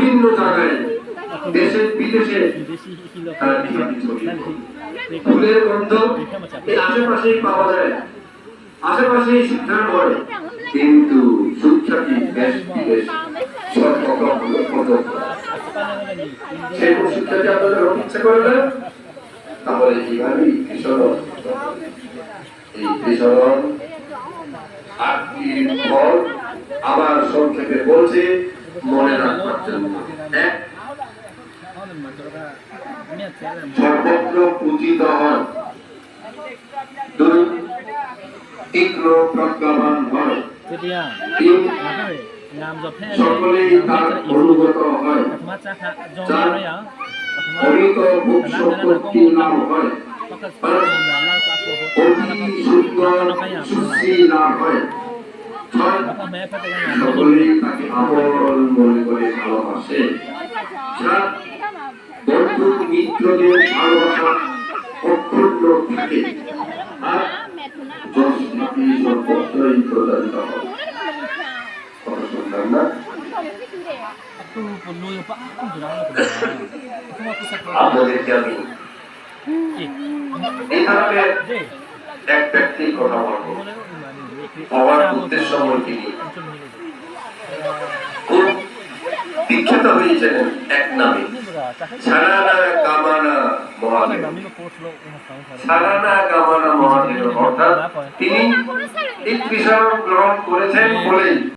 বিভিন্ন জায়গায় দেশে বিদেশে তারা খ্যাতি ছড়িয়ে ফুলের গন্ধ এই আশেপাশেই পাওয়া যায়, আশেপাশেই সিদ্ধান্ত করে, কিন্তু সুখ্যাতি দেশ বিদেশ সেই সুখ্যাতি আপনাদের ইচ্ছা করে না, তাহলে এইভাবেই কৃষণ ফল আবার সংক্ষেপে বলছে মনে রাখবার জন্য। এক, সর্বত্র পূজিত হয়। দুই, তীক্ষ্ণ প্রজ্ঞাবান হয়। তিন, সকলেই তার অনুগত হয়। চার, অমিত ভোগ সম্পত্তি লাভ হয়। অতি সুন্দর সুশ্রী লাভ হয়। ছয়, সকলেই তাকে আপন মনে করে ভালোবাসে। সাত, বন্ধু মিত্রদের ভালোবাসা অক্ষুণ্ণ থাকে। আর যশনীতি সর্বত্রই প্রচারিত হয়। কথা শুনলাম না? আপনাদেরকে আমি এই ধরনের এক ব্যক্তির কথা বলবো, হওয়ার উদ্দেশ্য বলতে খুব বিখ্যাত হয়েছিলেন এক নামে, সারানা কামানা মহাদেব। সারানা কামানা মহাদেব অর্থাৎ তিনি এই কৃষণ গ্রহণ করেছেন বলেই